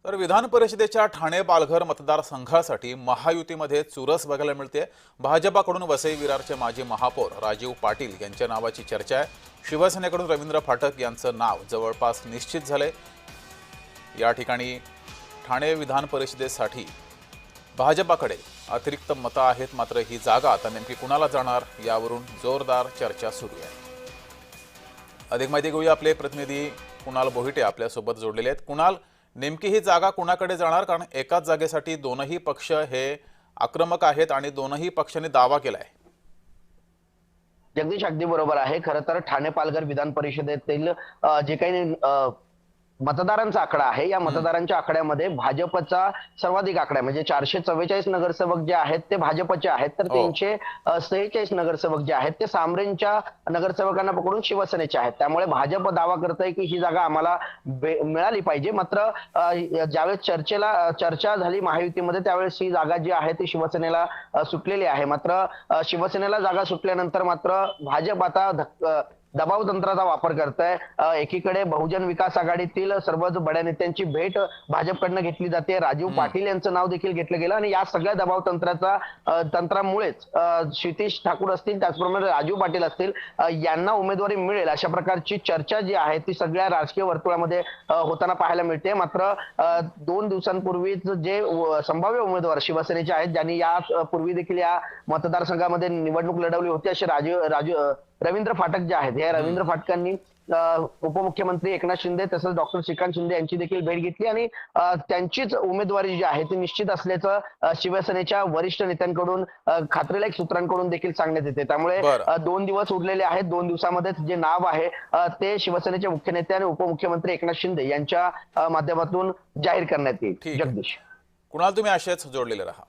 तर विधान परिषदेच्या ठाणे पालघर मतदारसंघासाठी महायुतीमध्ये चुरस बघायला मिळते। भाजपाकडून वसई विरारचे माजी महापौर राजीव पाटील यांच्या नावाची चर्चा आहे। शिवसेनेकडून रवींद्र फाटक यांचं नाव जवळपास निश्चित झाले। या ठिकाणी ठाणे विधान परिषदेसाठी भाजपाकडे अतिरिक्त मतं आहेत, मात्र ही जागा आता नेमकी कुणाला जाणार यावरून जोरदार चर्चा सुरू आहे। अधिक माहिती घेऊया, आपले प्रतिनिधी कुणाल बोहिटे आपल्या सोबत जोडलेले आहेत। कुणाल, नेमकी ही जागा कुणाकडे जाणार? कारण एकाच जागेसाठी दोनही पक्ष हे आक्रमक आहेत आणि दोनही पक्षांनी दावा केलाय। जगदीश अगदी बरोबर आहे। खरं तर ठाणे पालघर विधान परिषदेतील जे काही मतदारांचा आकडा आहे, या मतदारांच्या आकड्यामध्ये भाजपचा सर्वाधिक आकडा आहे। म्हणजे 444 नगरसेवक जे आहेत ते भाजपचे आहेत, तर 346 नगरसेवक जे आहेत ते सामरेंच्या नगरसेवकांना पकडून शिवसेनेचे आहेत। त्यामुळे भाजप दावा करतंय की ही जागा आम्हाला मिळाली पाहिजे। मात्र ज्यावेळेस चर्चा झाली महायुतीमध्ये, त्यावेळेस ही जागा जी आहे ती शिवसेनेला सुटलेली आहे। मात्र शिवसेनेला जागा सुटल्यानंतर मात्र भाजप आता दबाव तंत्राचा वापर करताय। एकीकडे बहुजन विकास आघाडीतील सर्वच बड्या नेत्यांची भेट भाजपकडनं घेतली जाते। राजीव पाटील यांचं नाव देखील घेतलं गेलं आणि या सगळ्या दबाव तंत्रामुळेच क्षितिज ठाकूर असतील, त्याचप्रमाणे राजीव पाटील असतील, यांना उमेदवारी मिळेल अशा प्रकारची चर्चा जी आहे ती सगळ्या राजकीय वर्तुळामध्ये होताना पाहायला मिळते। मात्र 2 दिवसांपूर्वीच जे संभाव्य उमेदवार शिवसेनेचे आहेत, ज्यांनी या पूर्वी देखील या मतदारसंघामध्ये निवडणूक लढवली होती, असे रवींद्र फाटक जे आहेत, या रवींद्र फाटकांनी उपमुख्यमंत्री एकनाथ शिंदे तसंच डॉक्टर श्रीकांत शिंदे यांची देखील भेट घेतली आणि त्यांचीच उमेदवारी जी आहे ती निश्चित असल्याचं शिवसेनेच्या वरिष्ठ नेत्यांकडून खात्रीलायक सूत्रांकडून देखील सांगण्यात येते। त्यामुळे 2 दिवस उरलेले आहेत। 2 दिवसामध्येच जे नाव आहे ते शिवसेनेचे मुख्य नेते आणि उपमुख्यमंत्री एकनाथ शिंदे यांच्या माध्यमातून जाहीर करण्यात येईल। जगदीश, कुणाल, तुम्ही असेच जोडलेले राहा।